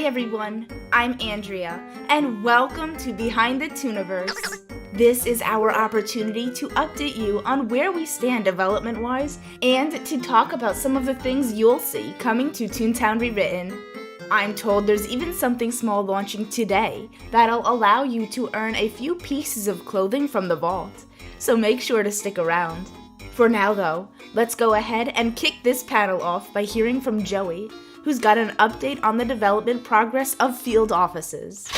everyone, I'm Andrea, and welcome to Behind the Tooniverse. This is our opportunity to update you on where we stand development-wise, and to talk about some of the things you'll see coming to Toontown Rewritten. I'm told there's even something small launching today that'll allow you to earn a few pieces of clothing from the vault, so make sure to stick around. For now though, let's go ahead and kick this panel off by hearing from Joey, who's got an update on the development progress of field offices.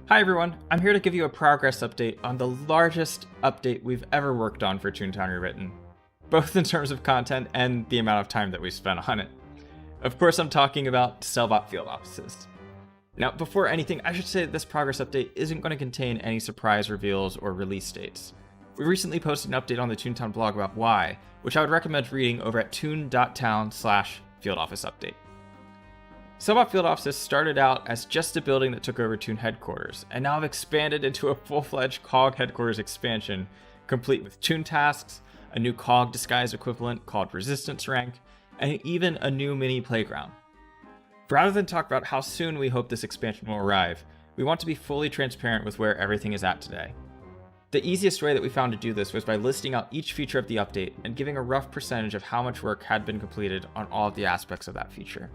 Hi everyone, I'm here to give you a progress update on the largest update we've ever worked on for Toontown Rewritten, both in terms of content and the amount of time that we spent on it. Of course, I'm talking about SELLBOT field offices. Now, before anything, I should say that this progress update isn't going to contain any surprise reveals or release dates. We recently posted an update on the Toontown blog about why, which I would recommend reading over at toon.town/fieldofficeupdate. SELLBOT field offices started out as just a building that took over Toon headquarters, and now have expanded into a full-fledged COG headquarters expansion, complete with Toon tasks, a new COG disguise equivalent called Resistance Rank, and even a new mini playground. Rather than talk about how soon we hope this expansion will arrive, we want to be fully transparent with where everything is at today. The easiest way that we found to do this was by listing out each feature of the update and giving a rough percentage of how much work had been completed on all of the aspects of that feature.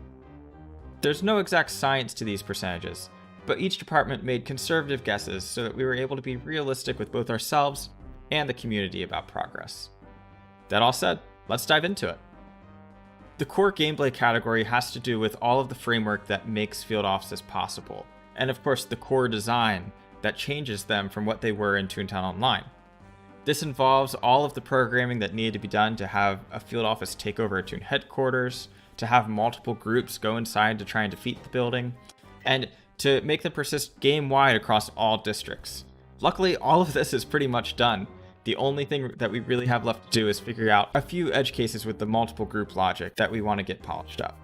There's no exact science to these percentages, but each department made conservative guesses so that we were able to be realistic with both ourselves and the community about progress. That all said, let's dive into it. The core gameplay category has to do with all of the framework that makes field offices possible, and of course the core design that changes them from what they were in Toontown Online. This involves all of the programming that needed to be done to have a field office take over a Toon headquarters, to have multiple groups go inside to try and defeat the building, and to make them persist game-wide across all districts. Luckily, all of this is pretty much done. The only thing that we really have left to do is figure out a few edge cases with the multiple group logic that we want to get polished up.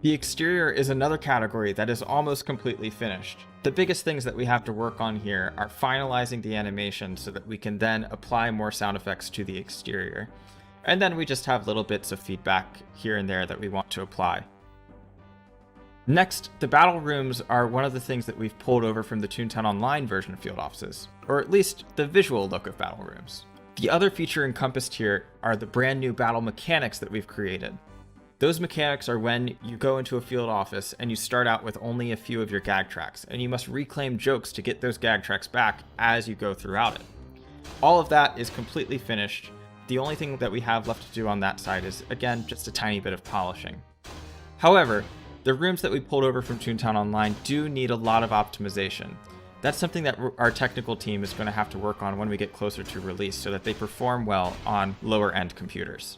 The exterior is another category that is almost completely finished. The biggest things that we have to work on here are finalizing the animation so that we can then apply more sound effects to the exterior. And then we just have little bits of feedback here and there that we want to apply. Next, the battle rooms are one of the things that we've pulled over from the Toontown Online version of field offices, or at least the visual look of battle rooms. The other feature encompassed here are the brand new battle mechanics that we've created. Those mechanics are when you go into a field office and you start out with only a few of your gag tracks, and you must reclaim jokes to get those gag tracks back as you go throughout it. All of that is completely finished. The only thing that we have left to do on that side is, again, just a tiny bit of polishing. However, the rooms that we pulled over from Toontown Online do need a lot of optimization. That's something that our technical team is going to have to work on when we get closer to release so that they perform well on lower end computers.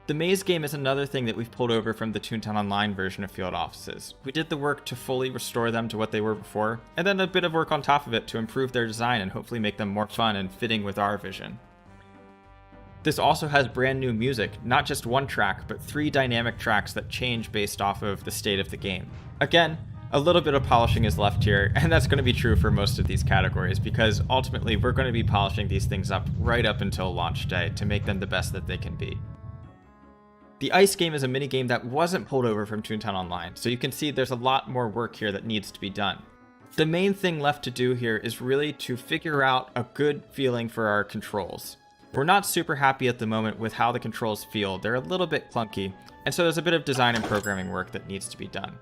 The maze game is another thing that we've pulled over from the Toontown Online version of field offices. We did the work to fully restore them to what they were before, and then a bit of work on top of it to improve their design and hopefully make them more fun and fitting with our vision. This also has brand new music, not just one track, but 3 dynamic tracks that change based off of the state of the game. Again, a little bit of polishing is left here, and that's going to be true for most of these categories, because ultimately we're going to be polishing these things up right up until launch day to make them the best that they can be. The ice game is a minigame that wasn't pulled over from Toontown Online, so you can see there's a lot more work here that needs to be done. The main thing left to do here is really to figure out a good feeling for our controls. We're not super happy at the moment with how the controls feel. They're a little bit clunky, and so there's a bit of design and programming work that needs to be done.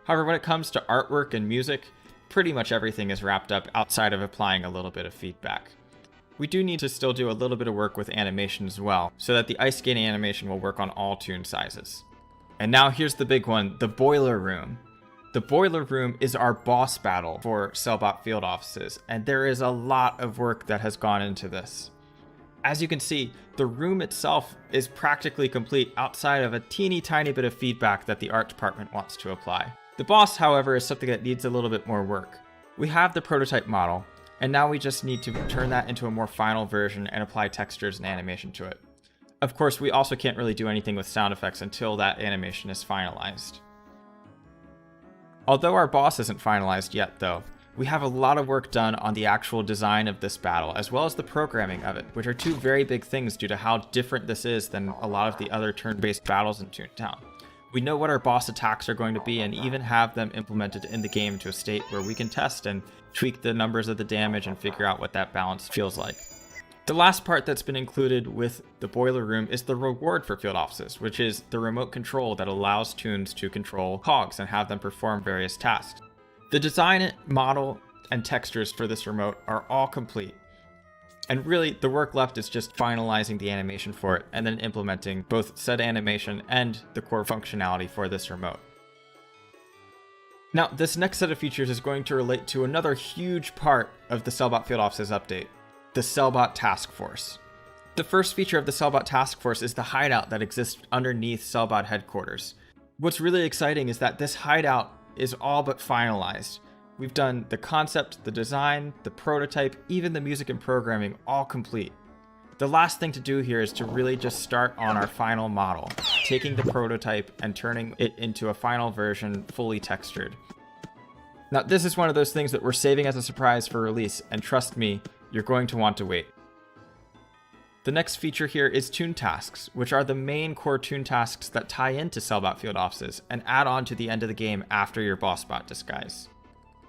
However, when it comes to artwork and music, pretty much everything is wrapped up outside of applying a little bit of feedback. We do need to still do a little bit of work with animation as well, so that the ice skating animation will work on all toon sizes. And now here's the big one, the boiler room. The boiler room is our boss battle for SELLBOT field offices, and there is a lot of work that has gone into this. As you can see, the room itself is practically complete outside of a teeny tiny bit of feedback that the art department wants to apply. The boss, however, is something that needs a little bit more work. We have the prototype model, and now we just need to turn that into a more final version and apply textures and animation to it. Of course, we also can't really do anything with sound effects until that animation is finalized. Although our boss isn't finalized yet, though, We have a lot of work done on the actual design of this battle, as well as the programming of it, which are two very big things due to how different this is than a lot of the other turn-based battles in Toontown. We know what our boss attacks are going to be and even have them implemented in the game to a state where we can test and tweak the numbers of the damage and figure out what that balance feels like. The last part that's been included with the boiler room is the reward for field offices, which is the remote control that allows Toons to control cogs and have them perform various tasks. The design, model, and textures for this remote are all complete. And really, the work left is just finalizing the animation for it and then implementing both said animation and the core functionality for this remote. Now, this next set of features is going to relate to another huge part of the SELLBOT Field Offices update, the SELLBOT Task Force. The first feature of the SELLBOT Task Force is the hideout that exists underneath SELLBOT headquarters. What's really exciting is that this hideout is all but finalized. We've done the concept, the design, the prototype, even the music and programming all complete. The last thing to do here is to really just start on our final model, taking the prototype and turning it into a final version fully textured. Now, this is one of those things that we're saving as a surprise for release, and trust me, you're going to want to wait. The next feature here is Toon Tasks, which are the main core Toon Tasks that tie into SELLBOT Field Offices and add on to the end of the game after your boss bot disguise.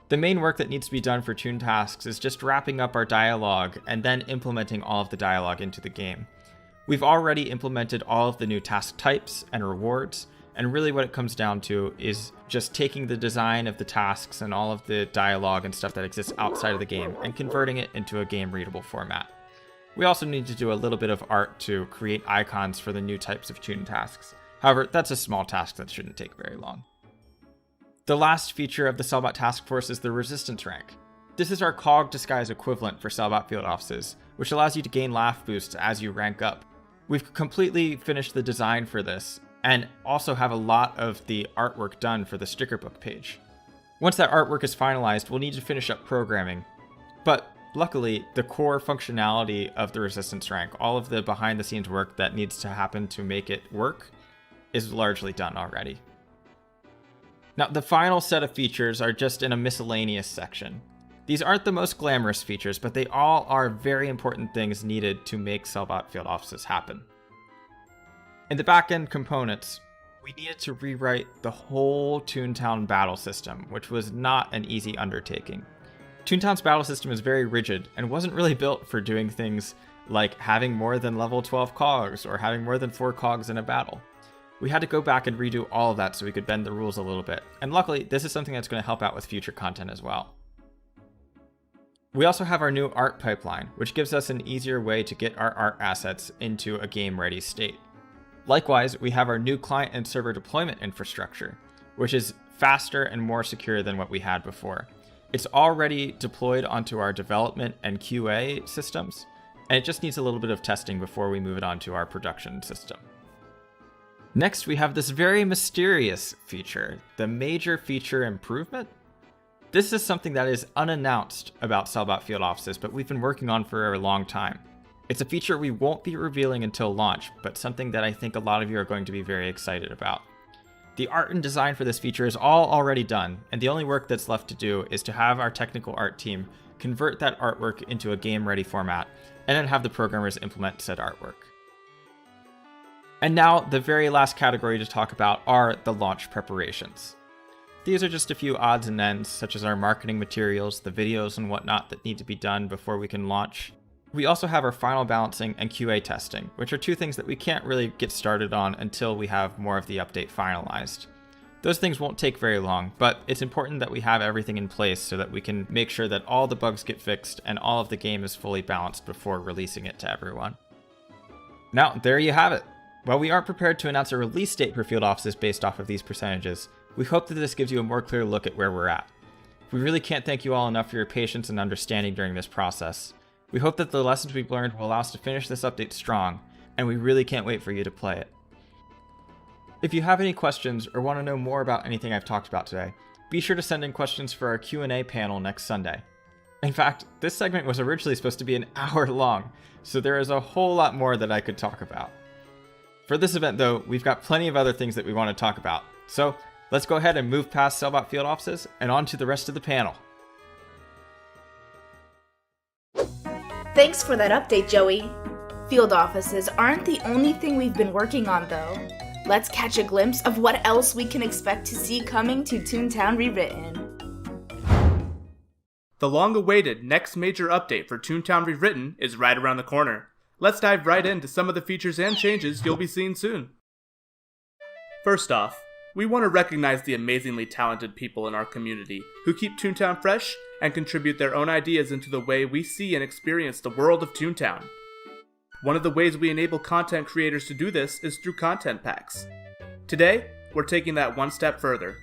The main work that needs to be done for Toon Tasks is just wrapping up our dialogue and then implementing all of the dialogue into the game. We've already implemented all of the new task types and rewards, and really what it comes down to is just taking the design of the tasks and all of the dialogue and stuff that exists outside of the game and converting it into a game-readable format. We also need to do a little bit of art to create icons for the new types of Toon Tasks. However, that's a small task that shouldn't take very long. The last feature of the SELLBOT Task Force is the Resistance rank. This is our cog disguise equivalent for SELLBOT Field Offices, which allows you to gain laugh boosts as you rank up. We've completely finished the design for this, and also have a lot of the artwork done for the sticker book page. Once that artwork is finalized, we'll need to finish up programming. But luckily, the core functionality of the Resistance rank, all of the behind the scenes work that needs to happen to make it work, is largely done already. Now, the final set of features are just in a miscellaneous section. These aren't the most glamorous features, but they all are very important things needed to make SELLBOT Field Offices happen. In the backend components, we needed to rewrite the whole Toontown battle system, which was not an easy undertaking. Toontown's battle system is very rigid and wasn't really built for doing things like having more than level 12 cogs or having more than 4 cogs in a battle. We had to go back and redo all of that so we could bend the rules a little bit, and luckily this is something that's going to help out with future content as well. We also have our new art pipeline, which gives us an easier way to get our art assets into a game-ready state. Likewise, we have our new client and server deployment infrastructure, which is faster and more secure than what we had before. It's already deployed onto our development and QA systems, and it just needs a little bit of testing before we move it onto our production system. Next, we have this very mysterious feature, the major feature improvement. This is something that is unannounced about SELLBOT Field Offices, but we've been working on for a long time. It's a feature we won't be revealing until launch, but something that I think a lot of you are going to be very excited about. The art and design for this feature is all already done, and the only work that's left to do is to have our technical art team convert that artwork into a game-ready format, and then have the programmers implement said artwork. And now, the very last category to talk about are the launch preparations. These are just a few odds and ends, such as our marketing materials, the videos and whatnot that need to be done before we can launch. We also have our final balancing and QA testing, which are two things that we can't really get started on until we have more of the update finalized. Those things won't take very long, but it's important that we have everything in place so that we can make sure that all the bugs get fixed and all of the game is fully balanced before releasing it to everyone. Now, there you have it. While we aren't prepared to announce a release date for Field Offices based off of these percentages, we hope that this gives you a more clear look at where we're at. We really can't thank you all enough for your patience and understanding during this process. We hope that the lessons we've learned will allow us to finish this update strong, and we really can't wait for you to play it. If you have any questions or want to know more about anything I've talked about today, be sure to send in questions for our Q&A panel next Sunday. In fact, this segment was originally supposed to be an hour long, so there is a whole lot more that I could talk about. For this event though, we've got plenty of other things that we want to talk about, so let's go ahead and move past SELLBOT Field Offices and on to the rest of the panel. Thanks for that update, Joey. Field offices aren't the only thing we've been working on, though. Let's catch a glimpse of what else we can expect to see coming to Toontown Rewritten. The long-awaited next major update for Toontown Rewritten is right around the corner. Let's dive right into some of the features and changes you'll be seeing soon. First off, we want to recognize the amazingly talented people in our community who keep Toontown fresh and contribute their own ideas into the way we see and experience the world of Toontown. One of the ways we enable content creators to do this is through content packs. Today, we're taking that one step further.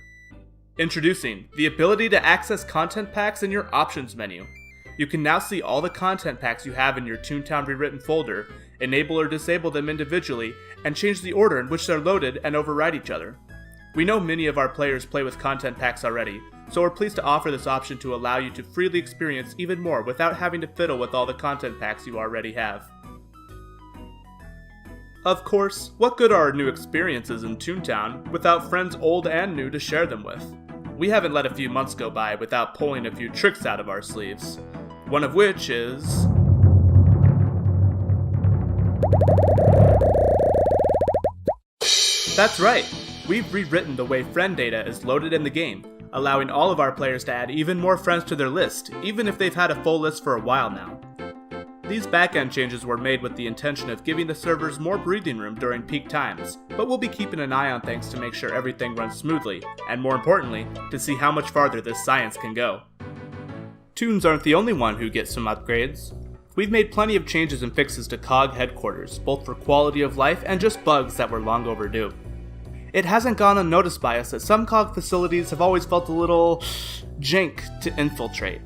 Introducing the ability to access content packs in your options menu. You can now see all the content packs you have in your Toontown Rewritten folder, enable or disable them individually, and change the order in which they're loaded and override each other. We know many of our players play with content packs already, so we're pleased to offer this option to allow you to freely experience even more without having to fiddle with all the content packs you already have. Of course, what good are new experiences in Toontown without friends old and new to share them with? We haven't let a few months go by without pulling a few tricks out of our sleeves. One of which is... That's right! We've rewritten the way friend data is loaded in the game, allowing all of our players to add even more friends to their list, even if they've had a full list for a while now. These backend changes were made with the intention of giving the servers more breathing room during peak times, but we'll be keeping an eye on things to make sure everything runs smoothly, and more importantly, to see how much farther this science can go. Toons aren't the only one who gets some upgrades. We've made plenty of changes and fixes to COG headquarters, both for quality of life and just bugs that were long overdue. It hasn't gone unnoticed by us that some COG facilities have always felt a little jank to infiltrate.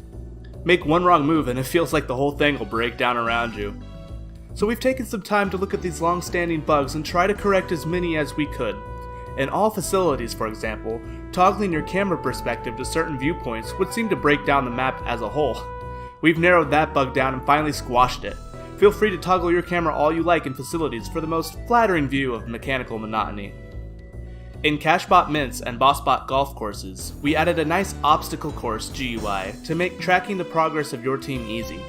Make one wrong move and it feels like the whole thing will break down around you. So we've taken some time to look at these long-standing bugs and try to correct as many as we could. In all facilities, for example, toggling your camera perspective to certain viewpoints would seem to break down the map as a whole. We've narrowed that bug down and finally squashed it. Feel free to toggle your camera all you like in facilities for the most flattering view of mechanical monotony. In CashBot Mints and BossBot golf courses, we added a nice obstacle course GUI to make tracking the progress of your team easy.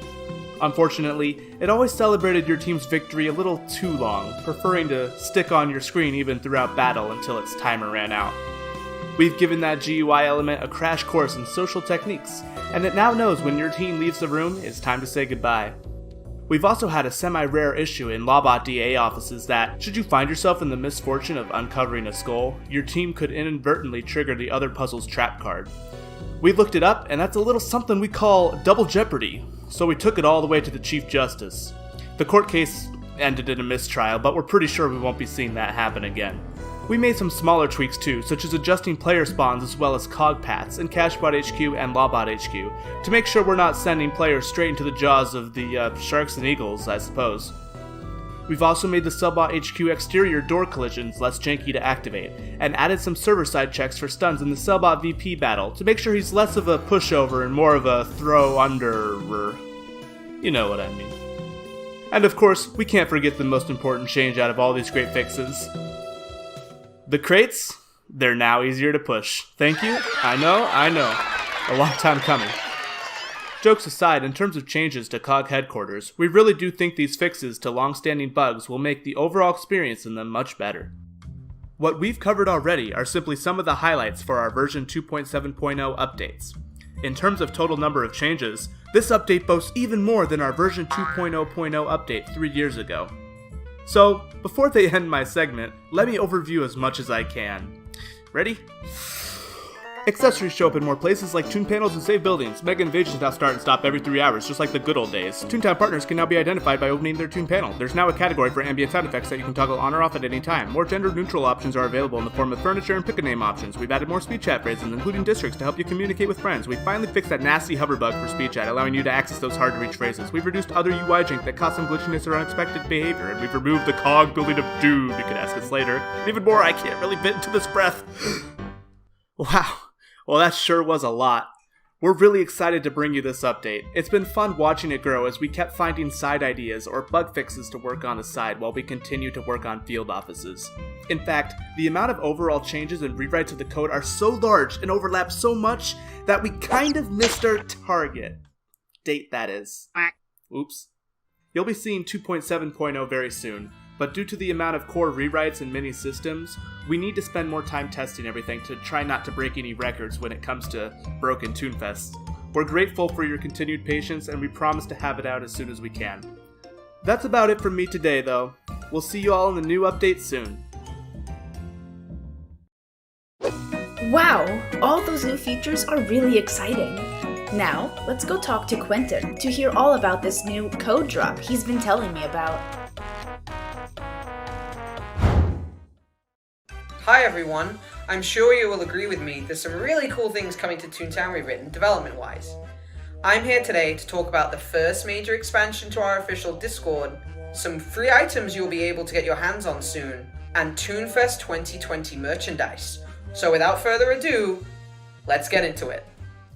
Unfortunately, it always celebrated your team's victory a little too long, preferring to stick on your screen even throughout battle until its timer ran out. We've given that GUI element a crash course in social techniques, and it now knows when your team leaves the room, it's time to say goodbye. We've also had a semi-rare issue in SELLBOT DA offices that, should you find yourself in the misfortune of uncovering a skull, your team could inadvertently trigger the other puzzle's trap card. We looked it up, and that's a little something we call double jeopardy, so we took it all the way to the Chief Justice. The court case ended in a mistrial, but we're pretty sure we won't be seeing that happen again. We made some smaller tweaks too, such as adjusting player spawns as well as COG paths in CashBot HQ and SELLBOT HQ, to make sure we're not sending players straight into the jaws of the sharks and eagles, I suppose. We've also made the SELLBOT HQ exterior door collisions less janky to activate, and added some server-side checks for stuns in the SELLBOT VP battle to make sure he's less of a pushover and more of a throw-under... You know what I mean. And of course, we can't forget the most important change out of all these great fixes. The crates, they're now easier to push. Thank you. I know. A long time coming. Jokes aside, in terms of changes to COG headquarters, we really do think these fixes to long-standing bugs will make the overall experience in them much better. What we've covered already are simply some of the highlights for our version 2.7.0 updates. In terms of total number of changes, this update boasts even more than our version 2.0.0 update 3 years ago. So, before they end my segment, let me overview as much as I can. Ready? Accessories show up in more places like Toon panels and save buildings. Mega invasions now start and stop every 3 hours, just like the good old days. Toontown partners can now be identified by opening their Toon panel. There's now a category for ambient sound effects that you can toggle on or off at any time. More gender-neutral options are available in the form of furniture and pick-a-name options. We've added more speed chat phrases, including districts, to help you communicate with friends. We finally fixed that nasty hover bug for speed chat, allowing you to access those hard-to-reach phrases. We've reduced other UI jink that caused some glitchiness or unexpected behavior, and we've removed the cog building of doom. You can ask us later. And even more, I can't really fit into this breath. Wow. Well, that sure was a lot. We're really excited to bring you this update. It's been fun watching it grow as we kept finding side ideas or bug fixes to work on the side while we continue to work on field offices. In fact, the amount of overall changes and rewrites of the code are so large and overlap so much that we kind of missed our target. Date, that is. Oops. You'll be seeing 2.7.0 very soon, but due to the amount of core rewrites and mini systems, we need to spend more time testing everything to try not to break any records when it comes to broken ToonFests. We're grateful for your continued patience, and we promise to have it out as soon as we can. That's about it from me today, though. We'll see you all in the new update soon. Wow, all those new features are really exciting. Now, let's go talk to Quentin to hear all about this new code drop he's been telling me about. Hi everyone, I'm sure you will agree with me there's some really cool things coming to Toontown Rewritten development-wise. I'm here today to talk about the first major expansion to our official Discord, some free items you'll be able to get your hands on soon, and ToonFest 2020 merchandise. So without further ado, let's get into it.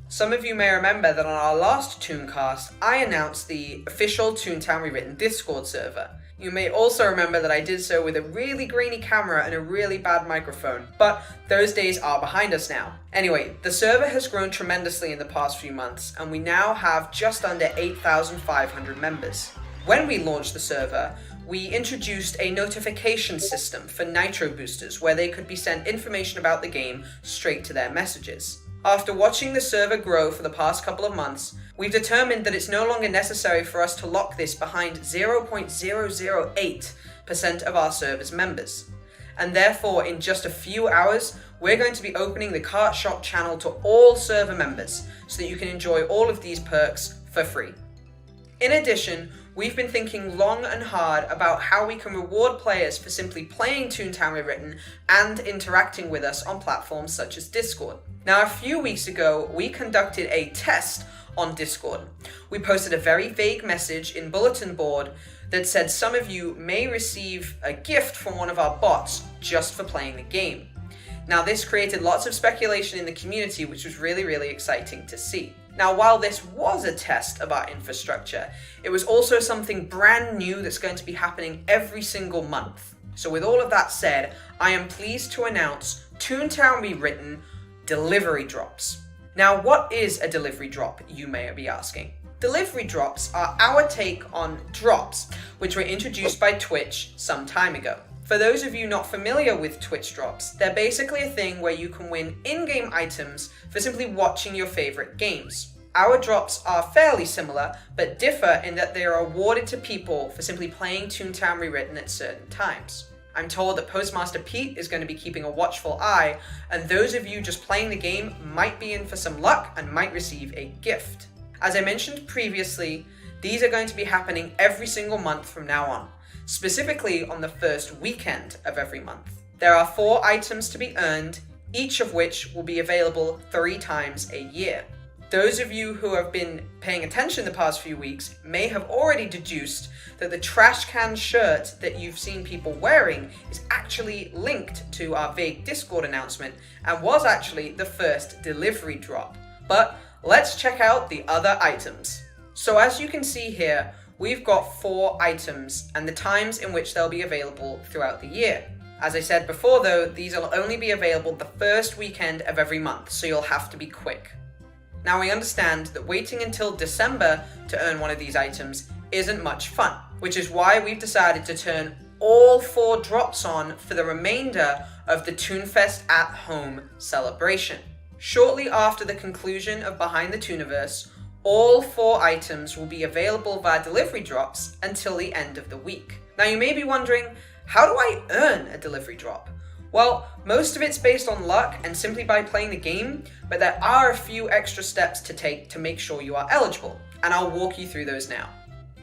Some of you may remember that on our last Tooncast, I announced the official Toontown Rewritten Discord server. You may also remember that I did so with a really grainy camera and a really bad microphone, but those days are behind us now. Anyway, the server has grown tremendously in the past few months, and we now have just under 8,500 members. When we launched the server, we introduced a notification system for Nitro boosters where they could be sent information about the game straight to their messages. After watching the server grow for the past couple of months, we've determined that it's no longer necessary for us to lock this behind 0.008% of our server's members. And therefore, in just a few hours, we're going to be opening the Cart Shop channel to all server members so that you can enjoy all of these perks for free. In addition, we've been thinking long and hard about how we can reward players for simply playing Toontown Rewritten and interacting with us on platforms such as Discord. Now, a few weeks ago, we conducted a test on Discord. We posted a very vague message in Bulletin Board that said some of you may receive a gift from one of our bots just for playing the game. Now, this created lots of speculation in the community, which was really exciting to see. Now, while this was a test of our infrastructure, it was also something brand new that's going to be happening every single month. So with all of that said, I am pleased to announce Toontown Rewritten delivery drops. Now, what is a delivery drop, you may be asking? Delivery drops are our take on drops, which were introduced by Twitch some time ago. For those of you not familiar with Twitch drops, they're basically a thing where you can win in-game items for simply watching your favorite games. Our drops are fairly similar, but differ in that they are awarded to people for simply playing Toontown Rewritten at certain times. I'm told that Postmaster Pete is going to be keeping a watchful eye, and those of you just playing the game might be in for some luck and might receive a gift. As I mentioned previously, these are going to be happening every single month from now on. Specifically on the first weekend of every month. There are 4 items to be earned, each of which will be available 3 times a year. Those of you who have been paying attention the past few weeks may have already deduced that the trash can shirt that you've seen people wearing is actually linked to our vague Discord announcement and was actually the first delivery drop. But let's check out the other items. So as you can see here, we've got 4 items and the times in which they'll be available throughout the year. As I said before though, these will only be available the first weekend of every month, so you'll have to be quick. Now we understand that waiting until December to earn one of these items isn't much fun, which is why we've decided to turn all 4 drops on for the remainder of the ToonFest at Home celebration. Shortly after the conclusion of Behind the Tooniverse, all 4 items will be available via delivery drops until the end of the week. Now you may be wondering, how do I earn a delivery drop? Well, most of it's based on luck and simply by playing the game, but there are a few extra steps to take to make sure you are eligible, and I'll walk you through those now.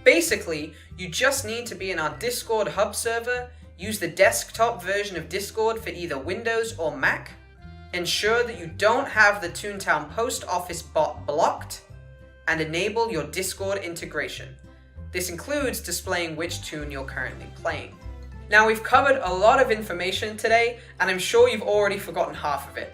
Basically, you just need to be in our Discord hub server, use the desktop version of Discord for either Windows or Mac, ensure that you don't have the Toontown Post Office bot blocked, and enable your Discord integration. This includes displaying which toon you're currently playing. Now we've covered a lot of information today, and I'm sure you've already forgotten half of it.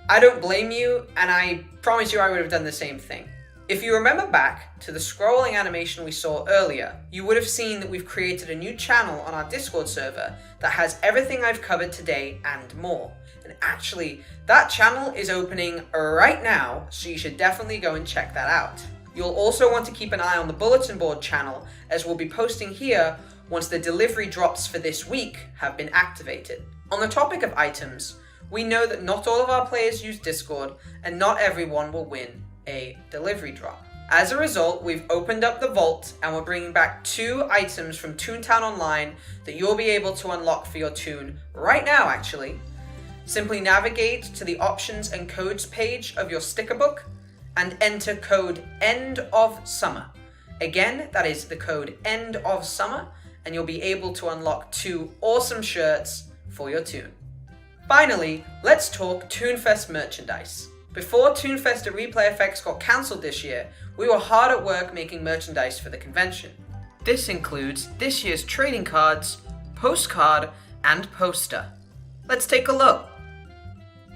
I don't blame you, and I promise you I would have done the same thing. If you remember back to the scrolling animation we saw earlier, you would have seen that we've created a new channel on our Discord server that has everything I've covered today and more. And actually, that channel is opening right now, so you should definitely go and check that out. You'll also want to keep an eye on the bulletin board channel, as we'll be posting here once the delivery drops for this week have been activated. On the topic of items, we know that not all of our players use Discord, and not everyone will win a delivery drop. As a result, we've opened up the vault and we're bringing back 2 items from Toontown Online that you'll be able to unlock for your Toon right now, actually. Simply navigate to the options and codes page of your sticker book and enter code End of Summer. Again, that is the code End of Summer, and you'll be able to unlock 2 awesome shirts for your Toon. Finally, let's talk ToonFest merchandise. Before ToonFest at Replay FX got cancelled this year, we were hard at work making merchandise for the convention. This includes this year's trading cards, postcard, and poster. Let's take a look.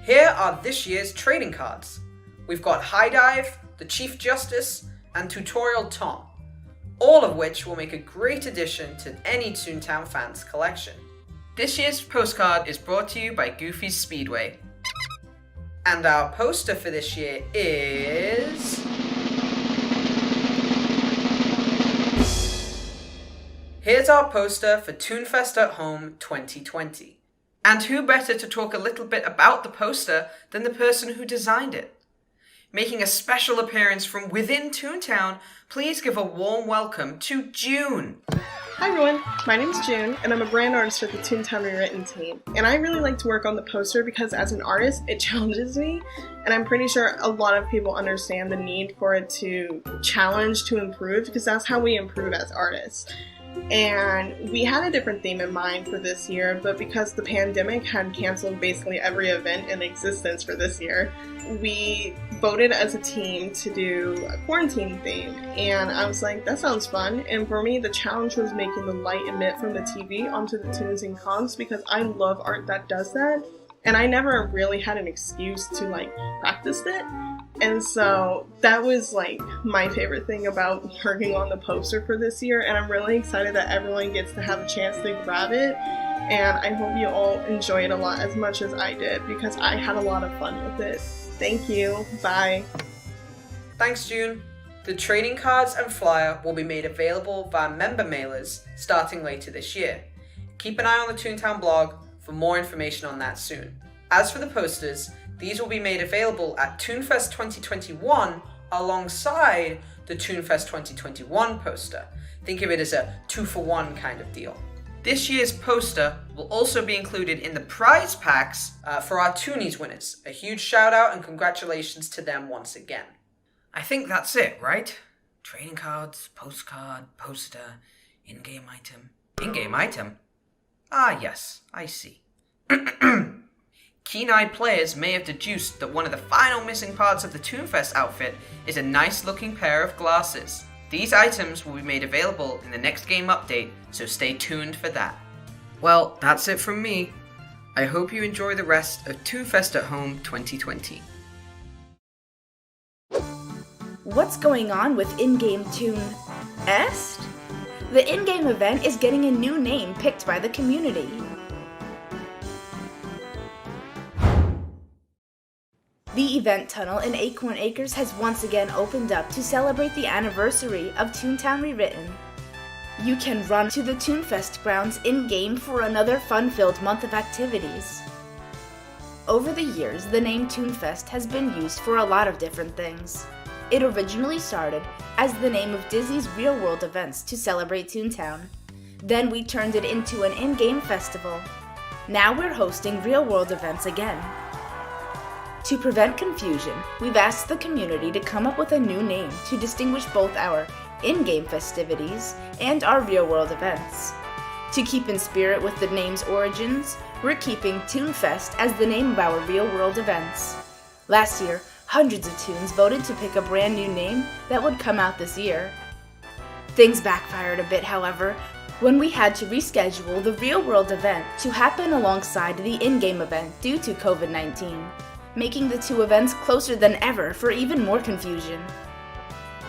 Here are this year's trading cards. We've got High Dive, the Chief Justice, and Tutorial Tom, all of which will make a great addition to any Toontown fans collection. This year's postcard is brought to you by Goofy's Speedway. And our poster for this year is... Here's our poster for ToonFest at Home 2020. And who better to talk a little bit about the poster than the person who designed it? Making a special appearance from within Toontown, please give a warm welcome to June. Hi everyone, my name's June, and I'm a brand artist for the Toontown Rewritten team. And I really like to work on the poster because as an artist, it challenges me, and I'm pretty sure a lot of people understand the need for it to challenge, to improve, because that's how we improve as artists. And we had a different theme in mind for this year, but because the pandemic had canceled basically every event in existence for this year, we voted as a team to do a quarantine theme, and I was like, that sounds fun. And for me, the challenge was making the light emit from the TV onto the tunes and congs, because I love art that does that, and I never really had an excuse to practice it. And so that was my favorite thing about working on the poster for this year, and I'm really excited that everyone gets to have a chance to grab it, and I hope you all enjoy it a lot as much as I did, because I had a lot of fun with it. Thank you. Bye. Thanks, June. The trading cards and flyer will be made available via member mailers starting later this year. Keep an eye on the Toontown blog for more information on that soon. As for the posters, these will be made available at ToonFest 2021 alongside the ToonFest 2021 poster. Think of it as a 2-for-1 kind of deal. This year's poster will also be included in the prize packs for our Toonies winners. A huge shout out and congratulations to them once again. I think that's it, right? Trading cards, postcard, poster, in-game item. In-game item? Ah yes, I see. Keen-eyed players may have deduced that one of the final missing parts of the ToonFest outfit is a nice-looking pair of glasses. These items will be made available in the next game update, so stay tuned for that. Well, that's it from me. I hope you enjoy the rest of ToonFest at Home 2020. What's going on with in-game ToonFest? The in-game event is getting a new name picked by the community. The event tunnel in Acorn Acres has once again opened up to celebrate the anniversary of Toontown Rewritten. You can run to the ToonFest grounds in-game for another fun-filled month of activities. Over the years, the name ToonFest has been used for a lot of different things. It originally started as the name of Disney's real-world events to celebrate Toontown. Then we turned it into an in-game festival. Now we're hosting real-world events again. To prevent confusion, we've asked the community to come up with a new name to distinguish both our in-game festivities and our real-world events. To keep in spirit with the name's origins, we're keeping ToonFest as the name of our real-world events. Last year, hundreds of Toons voted to pick a brand new name that would come out this year. Things backfired a bit, however, when we had to reschedule the real-world event to happen alongside the in-game event due to COVID-19. Making the two events closer than ever for even more confusion.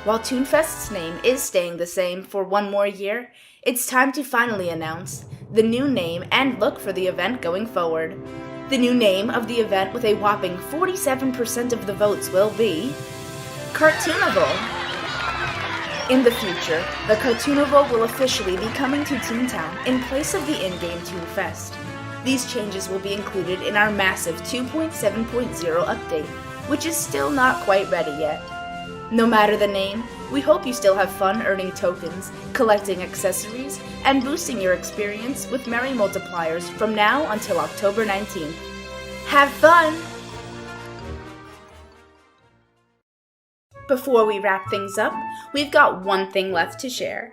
While ToonFest's name is staying the same for one more year, it's time to finally announce the new name and look for the event going forward. The new name of the event with a whopping 47% of the votes will be Cartoonable. In the future, the Cartoonival will officially be coming to Toontown in place of the in-game ToonFest. These changes will be included in our massive 2.7.0 update, which is still not quite ready yet. No matter the name, we hope you still have fun earning tokens, collecting accessories, and boosting your experience with merry multipliers from now until October 19th. Have fun! Before we wrap things up, we've got one thing left to share.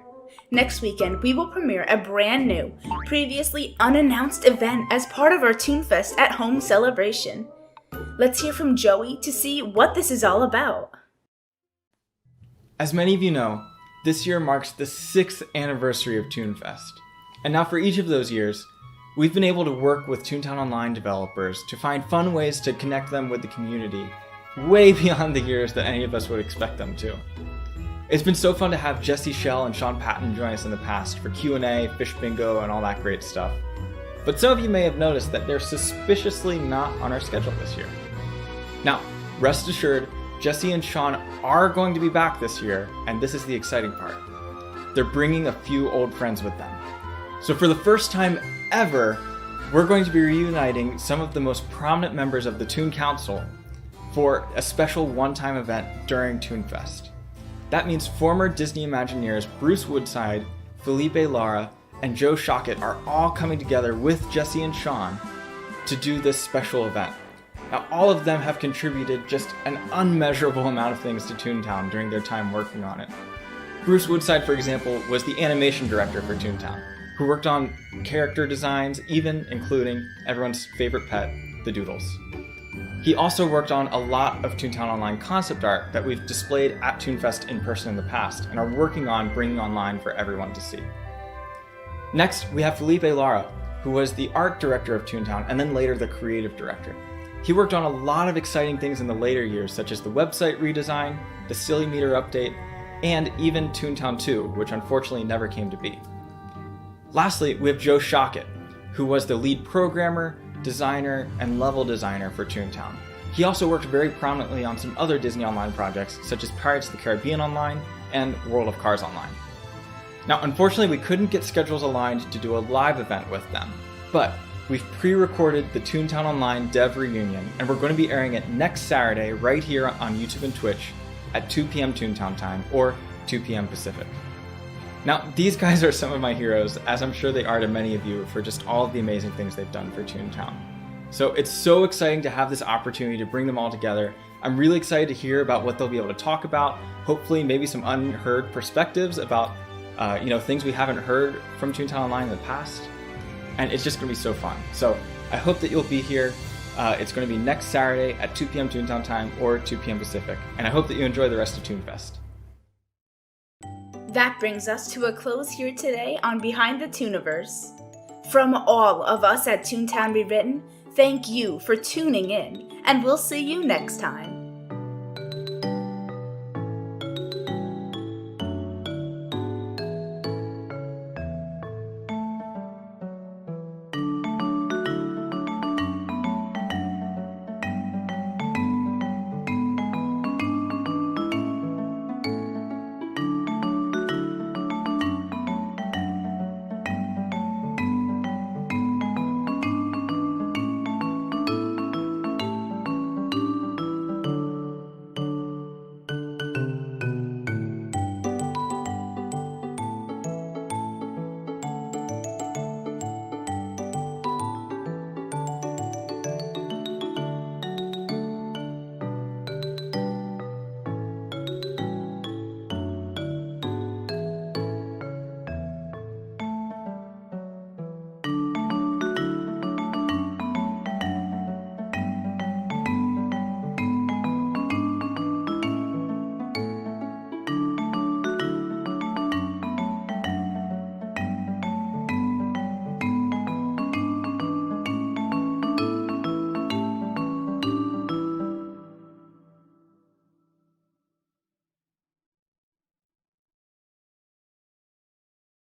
Next weekend, we will premiere a brand new, previously unannounced event as part of our ToonFest at Home celebration. Let's hear from Joey to see what this is all about. As many of you know, this year marks the 6th anniversary of ToonFest. And now for each of those years, we've been able to work with Toontown Online developers to find fun ways to connect them with the community, way beyond the years that any of us would expect them to. It's been so fun to have Jesse Schell and Sean Patton join us in the past for Q&A, Fish Bingo, and all that great stuff. But some of you may have noticed that they're suspiciously not on our schedule this year. Now, rest assured, Jesse and Sean are going to be back this year, and this is the exciting part. They're bringing a few old friends with them. So for the first time ever, we're going to be reuniting some of the most prominent members of the Toon Council for a special one-time event during ToonFest. That means former Disney Imagineers Bruce Woodside, Felipe Lara, and Joe Shockett are all coming together with Jesse and Sean to do this special event. Now, all of them have contributed just an unmeasurable amount of things to Toontown during their time working on it. Bruce Woodside, for example, was the animation director for Toontown, who worked on character designs, even including everyone's favorite pet, the Doodles. He also worked on a lot of Toontown Online concept art that we've displayed at ToonFest in person in the past and are working on bringing online for everyone to see. Next, we have Felipe Lara, who was the art director of Toontown and then later the creative director. He worked on a lot of exciting things in the later years, such as the website redesign, the Silly Meter update, and even Toontown 2, which unfortunately never came to be. Lastly, we have Joe Shockett, who was the lead programmer, designer, and level designer for Toontown. He also worked very prominently on some other Disney Online projects, such as Pirates of the Caribbean Online and World of Cars Online. Now, unfortunately, we couldn't get schedules aligned to do a live event with them, but we've pre-recorded the Toontown Online Dev Reunion, and we're going to be airing it next Saturday right here on YouTube and Twitch at 2 p.m. Toontown time, or 2 p.m. Pacific. Now, these guys are some of my heroes, as I'm sure they are to many of you, for just all of the amazing things they've done for Toontown. So it's so exciting to have this opportunity to bring them all together. I'm really excited to hear about what they'll be able to talk about, hopefully maybe some unheard perspectives about things we haven't heard from Toontown Online in the past. And it's just going to be so fun. So I hope that you'll be here. It's going to be next Saturday at 2 p.m. Toontown time or 2 p.m. Pacific. And I hope that you enjoy the rest of ToonFest. That brings us to a close here today on Behind the Tooniverse. From all of us at Toontown Rewritten, thank you for tuning in, and we'll see you next time.